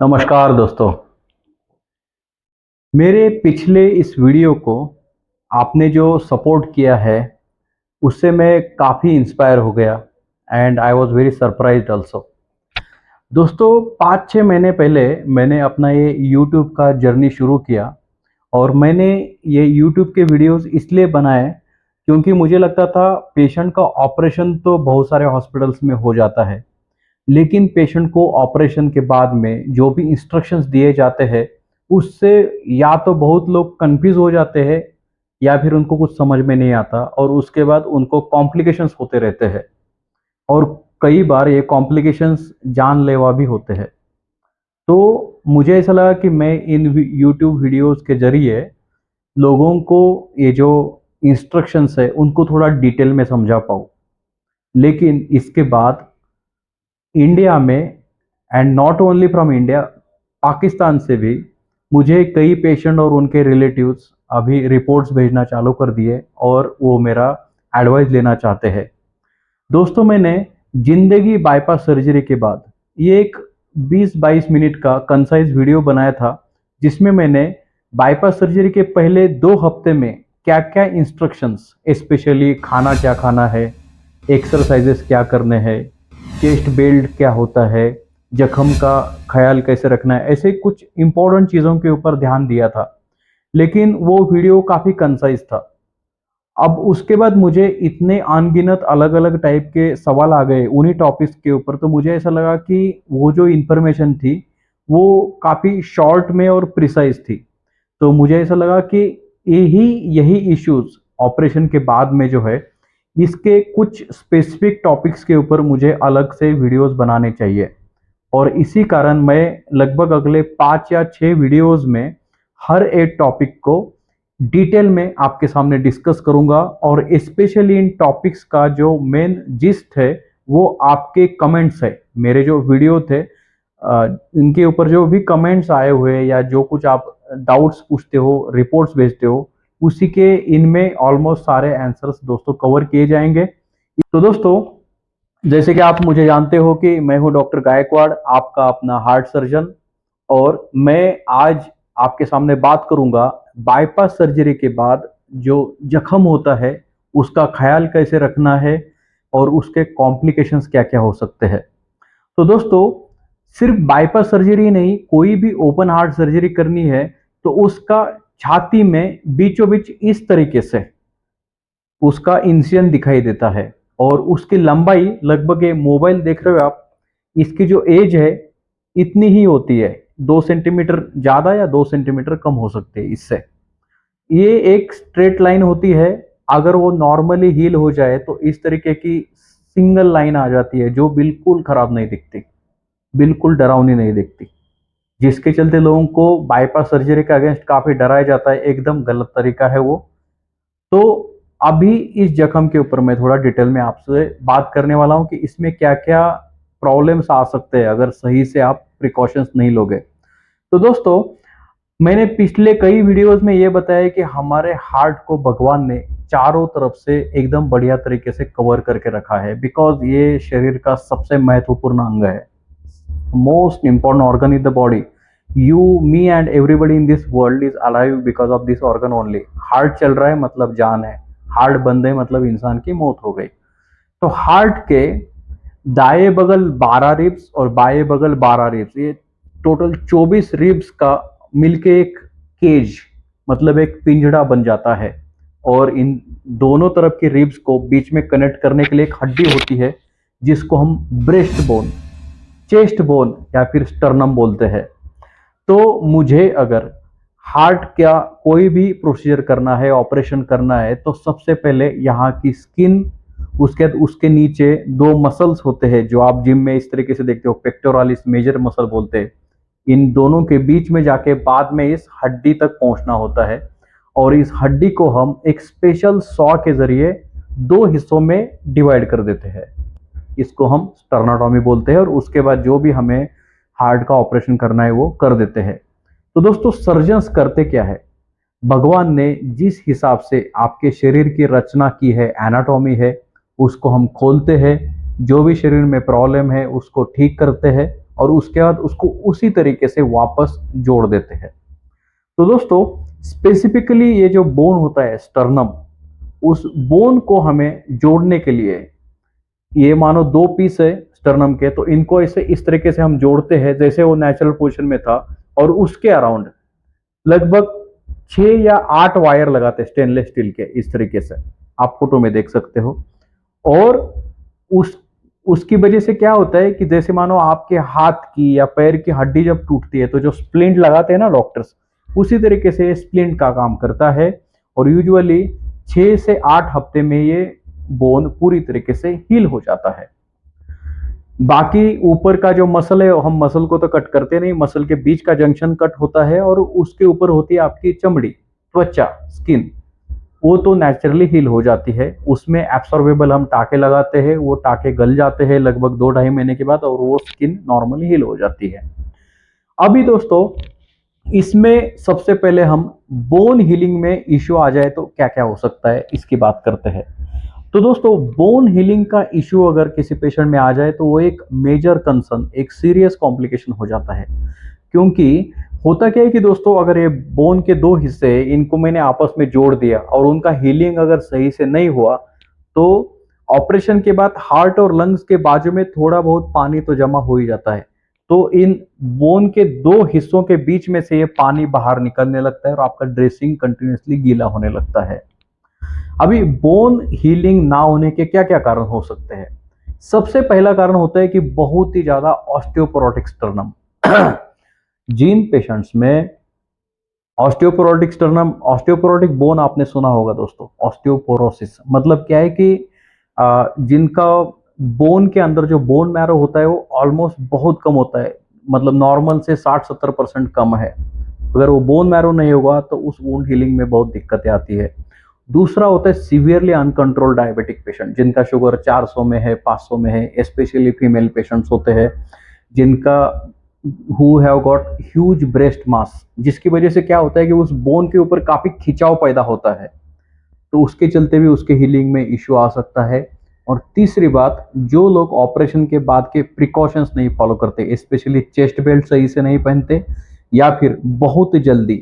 नमस्कार दोस्तों। मेरे पिछले इस वीडियो को आपने जो सपोर्ट किया है उससे मैं काफ़ी इंस्पायर हो गया and I was very surprised also. दोस्तों 5-6 महीने पहले मैंने अपना ये यूट्यूब का जर्नी शुरू किया और मैंने ये यूट्यूब के वीडियोस इसलिए बनाए क्योंकि मुझे लगता था पेशेंट का ऑपरेशन तो बहुत सारे हॉस्पिटल्स में हो जाता है, लेकिन पेशेंट को ऑपरेशन के बाद में जो भी इंस्ट्रक्शंस दिए जाते हैं उससे या तो बहुत लोग कंफ्यूज हो जाते हैं या फिर उनको कुछ समझ में नहीं आता और उसके बाद उनको कॉम्प्लिकेशंस होते रहते हैं और कई बार ये कॉम्प्लिकेशंस जानलेवा भी होते हैं। तो मुझे ऐसा लगा कि मैं इन यूट्यूब वीडियोस के जरिए लोगों को ये जो इंस्ट्रक्शंस है उनको थोड़ा डिटेल में समझा पाऊँ। लेकिन इसके बाद इंडिया में and not only from India, Pakistan से भी मुझे कई पेशेंट और उनके रिलेटिव्स अभी रिपोर्ट्स भेजना चालू कर दिए और वो मेरा एडवाइस लेना चाहते हैं। दोस्तों मैंने जिंदगी बाईपास सर्जरी के बाद ये एक 20-22 मिनट का कंसाइज वीडियो बनाया था जिसमें मैंने बाईपास सर्जरी के पहले 2 हफ्ते में क्या क्या इंस्ट्रक्शंस, स्पेशली खाना क्या खाना है, एक्सरसाइजेस क्या करने हैं, चेस्ट बेल्ट क्या होता है, जख्म का ख्याल कैसे रखना है, ऐसे कुछ इंपॉर्टेंट चीज़ों के ऊपर ध्यान दिया था। लेकिन वो वीडियो काफ़ी कंसाइज था। अब उसके बाद मुझे इतने अनगिनत अलग अलग टाइप के सवाल आ गए उन्हीं टॉपिक्स के ऊपर, तो मुझे ऐसा लगा कि वो जो इन्फॉर्मेशन थी वो काफ़ी शॉर्ट में और प्रिसाइज थी। तो मुझे ऐसा लगा कि यही यही इश्यूज ऑपरेशन के बाद में जो है इसके कुछ स्पेसिफिक टॉपिक्स के ऊपर मुझे अलग से वीडियोस बनाने चाहिए और इसी कारण मैं लगभग अगले 5 या 6 वीडियोस में हर एक टॉपिक को डिटेल में आपके सामने डिस्कस करूंगा और स्पेशली इन टॉपिक्स का जो मेन जिस्ट है वो आपके कमेंट्स है। मेरे जो वीडियो थे इनके ऊपर जो भी कमेंट्स आए हुए या जो कुछ आप डाउट्स पूछते हो, रिपोर्ट्स भेजते हो, उसी के इनमें ऑलमोस्ट सारे आंसर्स दोस्तों कवर किए जाएंगे। तो दोस्तों जैसे कि आप मुझे जानते हो कि मैं हूं डॉक्टर गायकवाड़, आपका अपना हार्ट सर्जन, और मैं आज आपके सामने बात करूंगा बाईपास सर्जरी के बाद जो जख्म होता है उसका ख्याल कैसे रखना है और उसके कॉम्प्लिकेशंस क्या क्या हो सकते हैं। तो दोस्तों सिर्फ बाईपास सर्जरी नहीं, कोई भी ओपन हार्ट सर्जरी करनी है तो उसका छाती में बीचों बीच इस तरीके से उसका इंसिजन दिखाई देता है और उसकी लंबाई लगभग, ये मोबाइल देख रहे हो आप, इसकी जो एज है इतनी ही होती है, 2 सेंटीमीटर ज्यादा या 2 सेंटीमीटर कम हो सकते हैं इससे। ये एक स्ट्रेट लाइन होती है, अगर वो नॉर्मली हील हो जाए तो इस तरीके की सिंगल लाइन आ जाती है जो बिल्कुल खराब नहीं दिखती, बिल्कुल डरावनी नहीं दिखती, जिसके चलते लोगों को बाईपास सर्जरी के अगेंस्ट काफी डराया जाता है। एकदम गलत तरीका है वो। तो अभी इस जख्म के ऊपर मैं थोड़ा डिटेल में आपसे बात करने वाला हूं कि इसमें क्या क्या प्रॉब्लम्स आ सकते हैं अगर सही से आप प्रिकॉशंस नहीं लोगे। तो दोस्तों मैंने पिछले कई वीडियोस में ये बताया कि हमारे हार्ट को भगवान ने चारों तरफ से एकदम बढ़िया तरीके से कवर करके रखा है, बिकॉज ये शरीर का सबसे महत्वपूर्ण अंग है, most important organ in the body. You, me and everybody in this world is alive because of this organ only. Heart चल रहा है मतलब जान है, हार्ट बंद है मतलब इंसान की मौत हो गई। तो हार्ट के दाएं बगल 12 रिब्स और बाएं बगल 12 रिब्स, ये टोटल 24 रिब्स का मिलके एक केज, मतलब एक पिंजड़ा बन जाता है। और इन दोनों तरफ की रिब्स को बीच में कनेक्ट करने के लिए एक हड्डी होती है जिसको हम ब्रेस्ट बोन, चेस्ट बोन या फिर स्टर्नम बोलते हैं। तो मुझे अगर हार्ट का कोई भी प्रोसीजर करना है, ऑपरेशन करना है, तो सबसे पहले यहाँ की स्किन, उसके बाद उसके नीचे 2 मसल्स होते हैं जो आप जिम में इस तरीके से देखते हो, पेक्टोरालिस मेजर मसल बोलते हैं, इन दोनों के बीच में जाके बाद में इस हड्डी तक पहुंचना होता है। और इस हड्डी को हम एक स्पेशल सॉ के जरिए 2 हिस्सों में डिवाइड कर देते हैं, इसको हम स्टर्नाटोमी बोलते हैं, और उसके बाद जो भी हमें हार्ट का ऑपरेशन करना है वो कर देते हैं। तो दोस्तों सर्जन्स करते क्या है, भगवान ने जिस हिसाब से आपके शरीर की रचना की है, एनाटॉमी है, उसको हम खोलते हैं, जो भी शरीर में प्रॉब्लम है उसको ठीक करते हैं, और उसके बाद उसको उसी तरीके से वापस जोड़ देते हैं। तो दोस्तों स्पेसिफिकली ये जो बोन होता है स्टर्नम, उस बोन को हमें जोड़ने के लिए, ये मानो दो पीस है स्टर्नम के, तो इनको ऐसे इस तरीके से हम जोड़ते हैं जैसे वो नेचुरल पोजीशन में था, और उसके अराउंड लगभग 6 या 8 वायर लगाते हैं स्टेनलेस स्टील के, इस तरीके से आप फोटो में देख सकते हो। और उस उसकी वजह से क्या होता है कि जैसे मानो आपके हाथ की या पैर की हड्डी जब टूटती है तो जो स्प्लिंट लगाते हैं ना डॉक्टर्स, उसी तरीके से स्प्लिंट का काम करता है। और यूजुअली 6 से 8 हफ्ते में ये बोन पूरी तरीके से हील हो जाता है। बाकी ऊपर का जो मसल है, हम मसल को तो कट करते नहीं, मसल के बीच का जंक्शन कट होता है और उसके ऊपर होती है आपकी चमड़ी, त्वचा, स्किन, वो तो नेचुरली हील हो जाती है। उसमें एब्सॉर्बेबल हम टाके लगाते हैं, वो टाके गल जाते हैं लगभग 2-2.5 महीने के बाद, और वो स्किन नॉर्मली हील हो जाती है। अभी दोस्तों इसमें सबसे पहले हम बोन हीलिंग में इश्यू आ जाए तो क्या क्या हो सकता है इसकी बात करते हैं। तो दोस्तों बोन हीलिंग का इश्यू अगर किसी पेशेंट में आ जाए तो वो एक मेजर कंसर्न, एक सीरियस कॉम्प्लिकेशन हो जाता है। क्योंकि होता क्या है कि दोस्तों अगर ये बोन के दो हिस्से हैं, इनको मैंने आपस में जोड़ दिया और उनका हीलिंग अगर सही से नहीं हुआ, तो ऑपरेशन के बाद हार्ट और लंग्स के बाजू में थोड़ा बहुत पानी तो जमा हो ही जाता है। तो इन बोन के दो हिस्सों के बीच में से ये पानी बाहर निकलने लगता है और आपका ड्रेसिंग कंटिन्यूसली गीला होने लगता है। अभी बोन हीलिंग ना होने के क्या क्या कारण हो सकते हैं। सबसे पहला कारण होता है कि बहुत ही ज्यादा ऑस्टियोपोरोटिक स्टर्नम। जिन पेशेंट्स में ऑस्टियोपोरोटिक स्टर्नम, ऑस्टियोपोरोटिक बोन आपने सुना होगा दोस्तों, ऑस्टियोपोरोसिस मतलब क्या है कि जिनका बोन के अंदर जो बोन मैरो होता है वो ऑलमोस्ट बहुत कम होता है, मतलब नॉर्मल से 60-70% कम है। अगर वो बोन मैरो नहीं होगा तो उस वुंड हीलिंग में बहुत दिक्कतें आती है। दूसरा होता है सीवियरली अनकंट्रोल डायबिटिक पेशेंट, जिनका शुगर 400 में है, 500 में है, स्पेशली फीमेल पेशेंट्स होते हैं जिनका who have got huge breast mass, जिसकी वजह से क्या होता है कि उस बोन के ऊपर काफी खिंचाव पैदा होता है, तो उसके चलते भी उसके हीलिंग में इश्यू आ सकता है। और तीसरी बात, जो लोग ऑपरेशन के बाद के प्रिकॉशंस नहीं फॉलो करते, स्पेशली चेस्ट बेल्ट सही से नहीं पहनते, या फिर बहुत जल्दी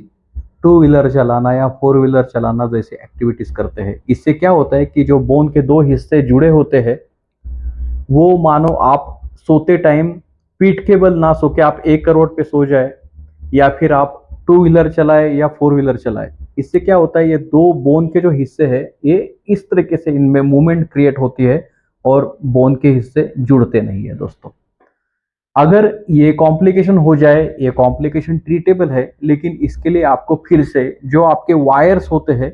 2 व्हीलर चलाना या 4 व्हीलर चलाना जैसे एक्टिविटीज करते हैं, इससे क्या होता है कि जो बोन के दो हिस्से जुड़े होते हैं वो मानो आप सोते टाइम पीठ के बल ना सो के आप एक करवट पे सो जाए, या फिर आप 2 व्हीलर चलाए या 4 व्हीलर चलाए, इससे क्या होता है ये दो बोन के जो हिस्से हैं ये इस तरीके से इनमें मूवमेंट क्रिएट होती है और बोन के हिस्से जुड़ते नहीं है दोस्तों। अगर ये कॉम्प्लिकेशन हो जाए, ये कॉम्प्लिकेशन ट्रीटेबल है, लेकिन इसके लिए आपको फिर से जो आपके वायर्स होते हैं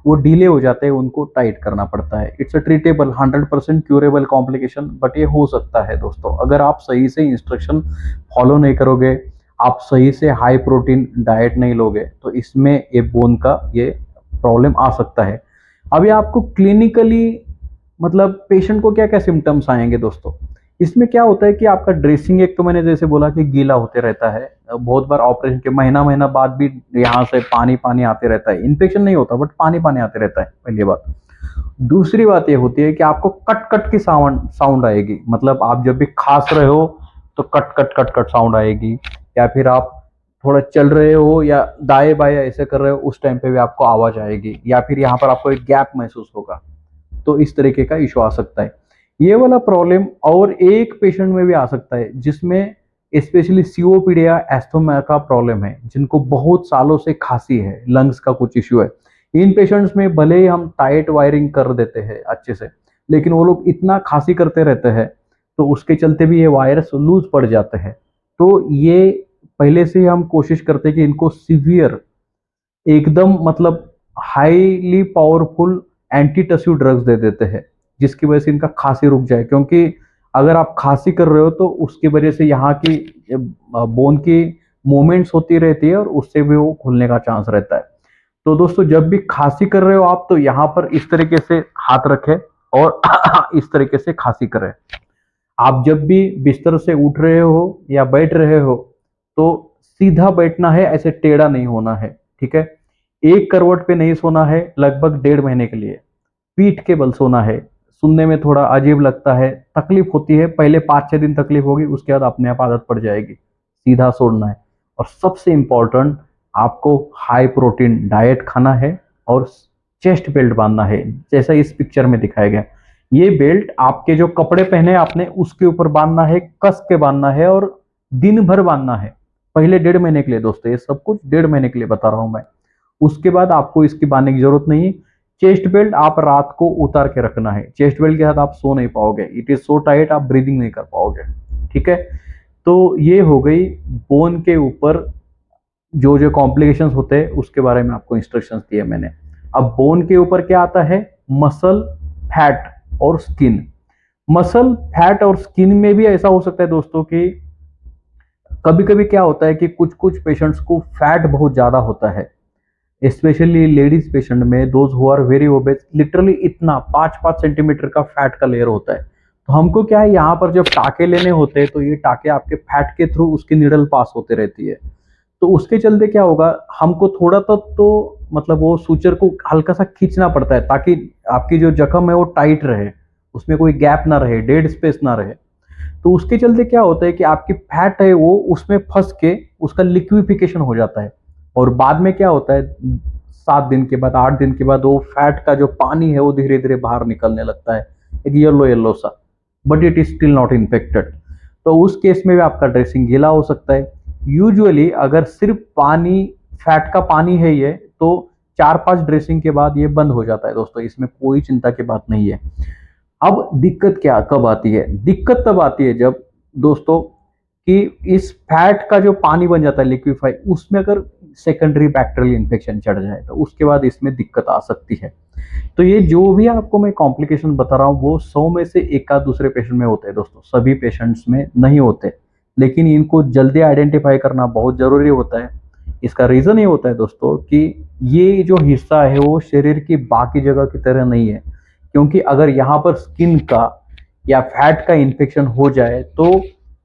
वो ढीले हो जाते हैं, उनको टाइट करना पड़ता है। It's a treatable 100% curable complication, but ये हो सकता है दोस्तों अगर आप सही से इंस्ट्रक्शन फॉलो नहीं करोगे, आप सही से हाई प्रोटीन डाइट नहीं लोगे, तो इसमें ये बोन का ये प्रॉब्लम आ सकता है। अभी आपको क्लिनिकली मतलब पेशेंट को क्या क्या सिम्टम्स आएंगे दोस्तों, इसमें क्या होता है कि आपका ड्रेसिंग, एक तो मैंने जैसे बोला कि गीला होते रहता है, बहुत बार ऑपरेशन के महीना महीना बाद भी यहाँ से पानी पानी आते रहता है, इन्फेक्शन नहीं होता बट पानी पानी आते रहता है, पहली बात। दूसरी बात ये होती है कि आपको कट कट की साउंड आएगी, मतलब आप जब भी खांस रहे हो तो cut cut cut cut sound आएगी, या फिर आप थोड़ा चल रहे हो या दाएं बाएं ऐसे कर रहे हो उस टाइम पे भी आपको आवाज आएगी, या फिर यहाँ पर आपको एक गैप महसूस होगा, तो इस तरीके का इशू आ सकता है। ये वाला प्रॉब्लम और एक पेशेंट में भी आ सकता है जिसमें स्पेशली सीओपीडी या एस्थमा का प्रॉब्लम है, जिनको बहुत सालों से खांसी है, लंग्स का कुछ इश्यू है। इन पेशेंट्स में भले ही हम टाइट वायरिंग कर देते हैं अच्छे से, लेकिन वो लोग इतना खांसी करते रहते हैं तो उसके चलते भी ये वायरस लूज पड़ जाते हैं। तो ये पहले से ही हम कोशिश करते हैं कि इनको सीवियर, एकदम मतलब highly powerful anti टस्यू drugs they देते हैं, जिसकी वजह से इनका खांसी रुक जाए। क्योंकि अगर आप खांसी कर रहे हो तो उसकी वजह से यहाँ की बोन की मूवमेंट्स होती रहती है और उससे भी वो खुलने का चांस रहता है। तो दोस्तों जब भी खांसी कर रहे हो आप, तो यहाँ पर इस तरीके से हाथ रखें और इस तरीके से खांसी करें। आप जब भी बिस्तर से उठ रहे हो या बैठ रहे हो तो सीधा बैठना है, ऐसे टेढ़ा नहीं होना है, ठीक है। एक करवट पे नहीं सोना है लगभग 1.5 महीने के लिए, पीठ के बल सोना है। सुनने में थोड़ा अजीब लगता है, तकलीफ होती है, पहले 5-6 दिन तकलीफ होगी, उसके बाद अपने आप आदत पड़ जाएगी, सीधा छोड़ना है। और सबसे इम्पोर्टेंट, आपको हाई प्रोटीन डाइट खाना है और चेस्ट बेल्ट बांधना है, जैसा इस पिक्चर में दिखाया गया। ये बेल्ट आपके जो कपड़े पहने आपने उसके ऊपर बांधना है, कस के बांधना है और दिन भर बांधना है। पहले 1.5 महीने के लिए दोस्तों, ये सब कुछ 1.5 महीने के लिए बता रहा हूं मैं। उसके बाद आपको इसकी बांधने की जरूरत नहीं है। चेस्ट बेल्ट आप रात को उतार के रखना है, चेस्ट बेल्ट के साथ आप सो नहीं पाओगे, इट इज सो टाइट, आप ब्रीदिंग नहीं कर पाओगे। ठीक है, तो ये हो गई बोन के ऊपर जो जो कॉम्प्लिकेशंस होते हैं उसके बारे में आपको इंस्ट्रक्शंस दिए मैंने। अब बोन के ऊपर क्या आता है, मसल, फैट और स्किन। मसल, फैट और स्किन में भी ऐसा हो सकता है दोस्तों कि कभी कभी क्या होता है कि कुछ कुछ पेशेंट्स को फैट बहुत ज्यादा होता है, स्पेशली लेडीज पेशेंट में, those who are very obese, literally इतना 5-5 सेंटीमीटर का फैट का लेयर होता है। तो हमको क्या है, यहाँ पर जब टाके लेने होते हैं तो ये टाके आपके फैट के थ्रू उसकी निडल पास होते रहती है। तो उसके चलते क्या होगा, हमको थोड़ा तो मतलब वो सूचर को हल्का सा खींचना पड़ता है ताकि आपकी जो जख्म है वो टाइट रहे, उसमें कोई गैप ना रहे, डेड स्पेस ना रहे। तो उसके चलते क्या होता है कि आपकी फैट है वो उसमें फंस के उसका लिक्विफिकेशन हो जाता है, और बाद में क्या होता है, 7 दिन के बाद, 8 दिन के बाद वो फैट का जो पानी है वो धीरे धीरे बाहर निकलने लगता है, एक येलो येलो सा, but it is still not infected. तो उस केस में भी आपका ड्रेसिंग गीला हो सकता है। यूजुअली अगर सिर्फ पानी, फैट का पानी है ये, तो 4-5 ड्रेसिंग के बाद ये बंद हो जाता है दोस्तों, इसमें कोई चिंता की बात नहीं है। अब दिक्कत क्या कब आती है, दिक्कत तब आती है जब दोस्तों कि इस फैट का जो पानी बन जाता है लिक्विफाई, उसमें अगर सेकेंडरी बैक्टीरियल इन्फेक्शन चढ़ जाए तो उसके बाद इसमें दिक्कत आ सकती है। तो ये जो भी आपको मैं कॉम्प्लिकेशन बता रहा हूँ वो 100 में से एक आध दूसरे पेशेंट में होते हैं दोस्तों, सभी पेशेंट्स में नहीं होते, लेकिन इनको जल्दी आइडेंटिफाई करना बहुत जरूरी होता है। इसका रीजन ये होता है दोस्तों कि ये जो हिस्सा है वो शरीर की बाकी जगह की तरह नहीं है, क्योंकि अगर यहाँ पर स्किन का या फैट का इन्फेक्शन हो जाए तो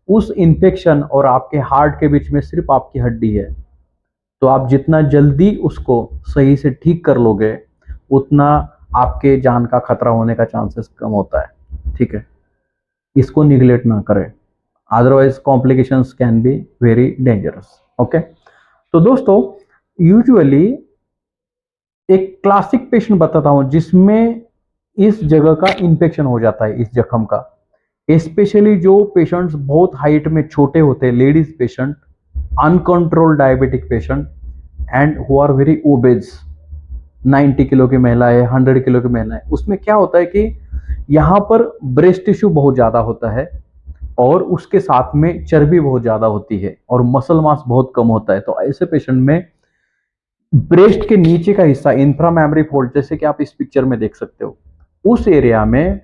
उस इन्फेक्शन और आपके हार्ट के बीच में सिर्फ आपकी हड्डी है। तो आप जितना जल्दी उसको सही से ठीक कर लोगे उतना आपके जान का खतरा होने का चांसेस कम होता है। ठीक है, इसको निगलेक्ट ना करें, otherwise complications can be very dangerous. Okay, तो दोस्तों यूजुअली एक क्लासिक पेशेंट बताता हूं जिसमें इस जगह का इन्फेक्शन हो जाता है, इस जख्म का। स्पेशली जो पेशेंट्स बहुत हाइट में छोटे होते हैं, ladies patient, uncontrolled diabetic patient and who are very obese, 90 kilo की महिला है, 100 किलो की महिला है, उसमें क्या होता है कि यहाँ पर ब्रेस्ट टिश्यू बहुत ज्यादा होता है और उसके साथ में चर्बी बहुत ज्यादा होती है और मसल मास बहुत कम होता है। तो ऐसे पेशेंट में ब्रेस्ट के नीचे का हिस्सा, इंफ्रामेमरी फोल्ड, जैसे कि आप इस पिक्चर में देख सकते हो, उस एरिया में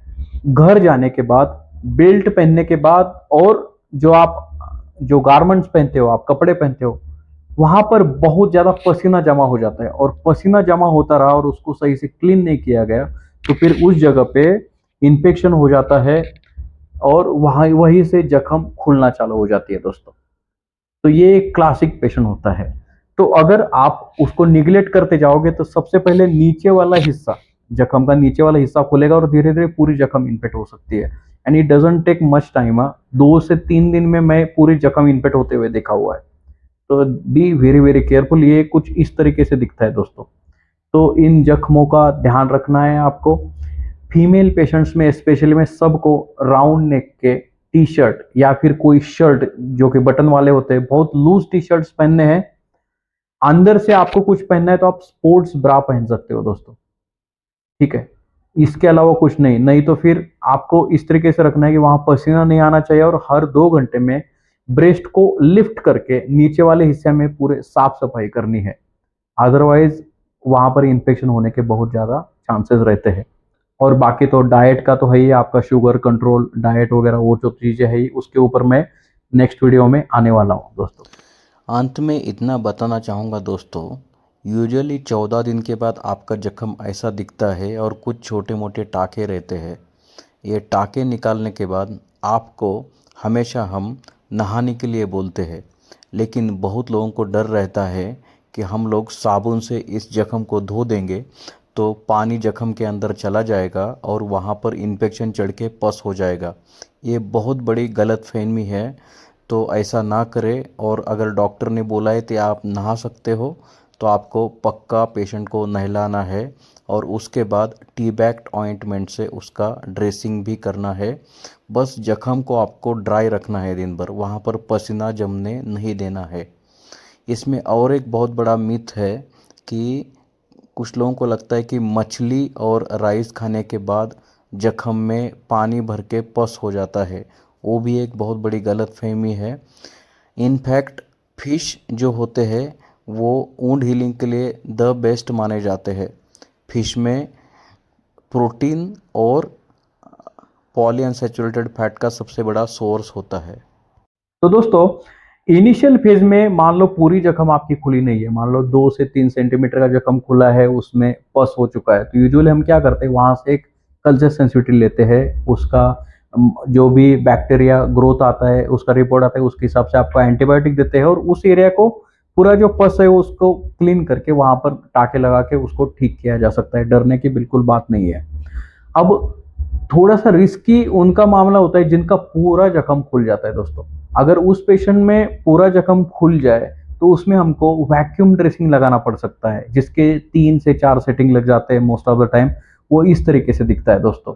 घर जाने के बाद, बेल्ट पहनने के बाद और जो गारमेंट्स पहनते हो, आप कपड़े पहनते हो, वहां पर बहुत ज्यादा पसीना जमा हो जाता है, और पसीना जमा होता रहा और उसको सही से क्लीन नहीं किया गया तो फिर उस जगह पे इंफेक्शन हो जाता है और वहीं से जख्म खुलना चालू हो जाती है दोस्तों। तो ये एक क्लासिक पेशेंट होता है। तो अगर आप उसको निगलेक्ट करते जाओगे तो सबसे पहले नीचे वाला हिस्सा, जख्म का नीचे वाला हिस्सा खुलेगा और धीरे धीरे पूरी जख्म इन्फेक्ट हो सकती है। And it doesn't take much time, 2 से 3 दिन में मैं पूरी जख्म इन्फेक्ट होते हुए देखा हुआ है। तो बी वेरी वेरी केयरफुल, ये कुछ इस तरीके से दिखता है दोस्तों। तो इन जख्मों का ध्यान रखना है आपको। फीमेल पेशेंट्स में स्पेशली में सबको राउंड नेक के टी शर्ट या फिर कोई शर्ट जो कि बटन वाले होते हैं, बहुत लूज टी शर्ट्स पहनने हैं। अंदर से आपको कुछ पहनना है तो आप स्पोर्ट्स ब्रा पहन सकते हो दोस्तों, ठीक है, इसके अलावा कुछ नहीं। नहीं तो फिर आपको इस तरीके से रखना है कि वहां पसीना नहीं आना चाहिए और हर 2 घंटे में ब्रेस्ट को लिफ्ट करके नीचे वाले हिस्से में पूरे साफ सफाई करनी है, अदरवाइज वहां पर इंफेक्शन होने के बहुत ज्यादा चांसेस रहते हैं। और बाकी तो डाइट का तो है ही, आपका शुगर कंट्रोल, डाइट वगैरह वो जो चीजें है ही, उसके ऊपर मैं नेक्स्ट वीडियो में आने वाला हूँ दोस्तों। अंत में इतना बताना चाहूँगा दोस्तों, यूजुअली 14 दिन के बाद आपका जख्म ऐसा दिखता है और कुछ छोटे मोटे टाके रहते हैं। ये टाके निकालने के बाद आपको हमेशा हम नहाने के लिए बोलते हैं, लेकिन बहुत लोगों को डर रहता है कि हम लोग साबुन से इस जख्म को धो देंगे तो पानी जख्म के अंदर चला जाएगा और वहाँ पर इन्फेक्शन चढ़ के पस हो जाएगा। ये बहुत बड़ी गलतफहमी है, तो ऐसा ना करें। और अगर डॉक्टर ने बोला है कि आप नहा सकते हो, तो आपको पक्का पेशेंट को नहलाना है और उसके बाद टी बैग ऑइंटमेंट से उसका ड्रेसिंग भी करना है। बस जख्म को आपको ड्राई रखना है दिन भर, वहाँ पर पसीना जमने नहीं देना है। इसमें और एक बहुत बड़ा मिथ है कि कुछ लोगों को लगता है कि मछली और राइस खाने के बाद जख्म में पानी भर के पस हो जाता है। वो भी एक बहुत बड़ी गलतफहमी है। इनफैक्ट फिश जो होते हैं वो वुंड हीलिंग के लिए द बेस्ट माने जाते हैं। फिश में प्रोटीन और पॉलीअनसैचुरेटेड फैट का सबसे बड़ा सोर्स होता है। तो दोस्तों, इनिशियल फेज में मान लो पूरी जख्म आपकी खुली नहीं है, मान लो 2 से 3 सेंटीमीटर का जख्म खुला है, उसमें पस हो चुका है, तो यूजुअली हम क्या करते हैं, वहां से एक कल्चर सेंसिटिविटी लेते हैं, उसका जो भी बैक्टीरिया ग्रोथ आता है उसका रिपोर्ट आता है, उसके हिसाब से आपको एंटीबायोटिक देते हैं और उस एरिया को पूरा जो पस है उसको क्लीन करके वहां पर टाके लगा के उसको ठीक किया जा सकता है। डरने की बिल्कुल बात नहीं है। अब थोड़ा सा रिस्की उनका मामला होता है जिनका पूरा जख्म खुल जाता है दोस्तों। अगर उस पेशेंट में पूरा जख्म खुल जाए तो उसमें हमको वैक्यूम ड्रेसिंग लगाना पड़ सकता है, जिसके 3 से 4 सेटिंग लग जाते हैं मोस्ट ऑफ द टाइम। वो इस तरीके से दिखता है दोस्तों।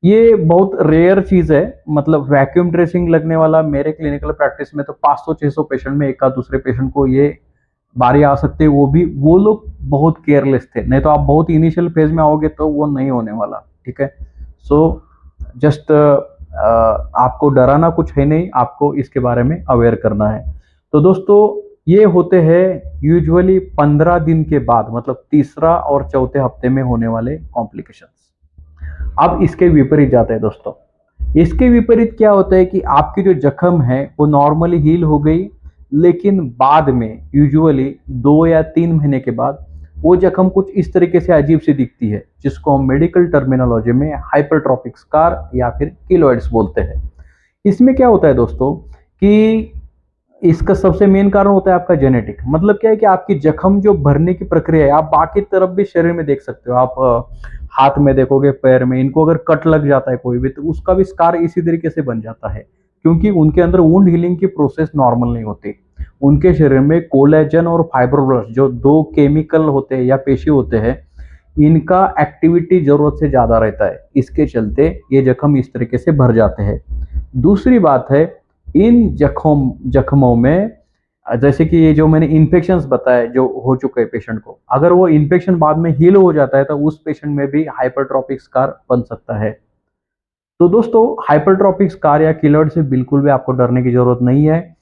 ये बहुत रेयर चीज है, मतलब वैक्यूम ड्रेसिंग लगने वाला मेरे क्लिनिकल प्रैक्टिस में तो 500-600 पेशेंट में एक आध दूसरे पेशेंट को ये बारी आ सकती है। वो भी वो लोग बहुत केयरलेस थे, नहीं तो आप बहुत इनिशियल फेज में आओगे तो वो नहीं होने वाला। ठीक है, सो जस्ट आपको डराना कुछ है नहीं, आपको इसके बारे में अवेयर करना है। तो दोस्तों, ये होते हैं यूजुअली 15 दिन के बाद, मतलब तीसरा और चौथे हफ्ते में होने वाले कॉम्प्लिकेशंस। अब इसके विपरीत जाते हैं दोस्तों। इसके विपरीत क्या होता है कि आपकी जो जख्म है वो नॉर्मली हील हो गई, लेकिन बाद में यूजुअली 2 या 3 महीने के बाद वो जख्म कुछ इस तरीके से अजीब सी दिखती है, जिसको हम मेडिकल टर्मिनोलॉजी में हाइपरट्रॉफिक स्कार या फिर किलोइड्स बोलते हैं। इसमें क्या होता है दोस्तों कि इसका सबसे मेन कारण होता है आपका जेनेटिक। मतलब क्या है कि आपकी जख्म जो भरने की प्रक्रिया है, आप बाकी तरफ भी शरीर में देख सकते हो, आप हाथ में देखोगे, पैर में, इनको अगर कट लग जाता है कोई भी तो उसका भी स्कार इसी तरीके से बन जाता है, क्योंकि उनके अंदर वुंड हीलिंग की प्रोसेस नॉर्मल नहीं होती। उनके शरीर में कोलेजन और फाइब्रोब्लास्ट जो 2 केमिकल होते हैं या पेशी होते हैं, इनका एक्टिविटी जरूरत से ज्यादा रहता है, इसके चलते ये जख्म इस तरीके से भर जाते हैं। दूसरी बात है, इन जख्मों में जैसे कि ये जो मैंने इन्फेक्शंस बताए जो हो चुके हैं पेशेंट को, अगर वो इन्फेक्शन बाद में हील हो जाता है तो उस पेशेंट में भी हाइपरट्रॉफिक स्कार बन सकता है। तो दोस्तों, हाइपरट्रॉफिक स्कार या किलोइड से बिल्कुल भी आपको डरने की जरूरत नहीं है।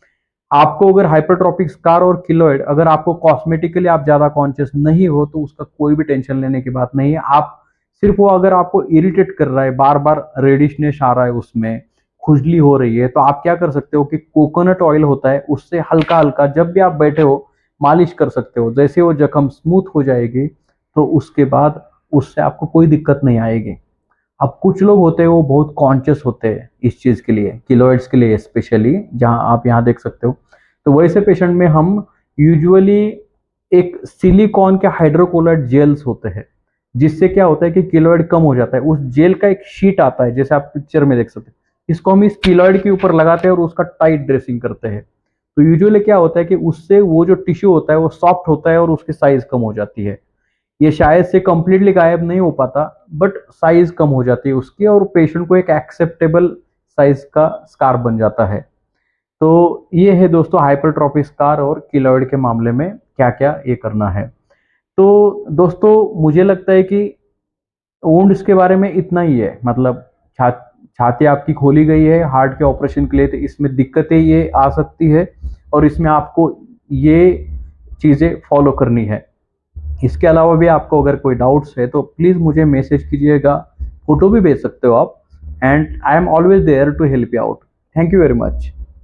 आपको अगर हाइपरट्रॉफिक स्कार और किलोइड, अगर आपको कॉस्मेटिकली आप ज्यादा कॉन्शियस नहीं हो तो उसका कोई भी टेंशन लेने की बात नहीं है। आप सिर्फ वो अगर आपको इरिटेट कर रहा है, बार बार रेडिशनेस आ रहा है, उसमें खुजली हो रही है, तो आप क्या कर सकते हो कि कोकोनट ऑयल होता है उससे हल्का हल्का जब भी आप बैठे हो मालिश कर सकते हो। जैसे वो जख्म स्मूथ हो जाएगी तो उसके बाद उससे आपको कोई दिक्कत नहीं आएगी। अब कुछ लोग होते हैं वो बहुत कॉन्शियस होते हैं इस चीज के लिए, किलोइड्स के लिए स्पेशली, जहां आप यहाँ देख सकते हो। तो वैसे पेशेंट में हम यूजुअली एक सिलिकॉन के हाइड्रोकोलाइड जेल्स होते हैं, जिससे क्या होता है कि किलोइड कम हो जाता है। उस जेल का एक शीट आता है, जैसे आप पिक्चर में देख सकते हैं, इसको हम इस किलोइड के ऊपर लगाते हैं और उसका टाइट ड्रेसिंग करते हैं। तो यूजुअली क्या होता है कि उससे वो जो टिश्यू होता है वो सॉफ्ट होता है और उसकी साइज कम हो जाती है। ये शायद से कंप्लीटली गायब नहीं हो पाता, बट साइज कम हो जाती है उसकी और पेशेंट को एक एक्सेप्टेबल साइज का स्कार बन जाता है। तो ये है दोस्तों हाइपरट्रॉफिक स्कार और किलोइड के मामले में क्या क्या ये करना है। तो दोस्तों, मुझे लगता है कि वुंड्स के बारे में इतना ही है। मतलब छाती आपकी खोली गई है हार्ट के ऑपरेशन के लिए, तो इसमें दिक्कतें ये आ सकती है और इसमें आपको ये चीज़ें फॉलो करनी है। इसके अलावा भी आपको अगर कोई डाउट्स है तो प्लीज़ मुझे मैसेज कीजिएगा, फोटो भी भेज सकते हो आप, and I am always there to help you out. Thank you very much.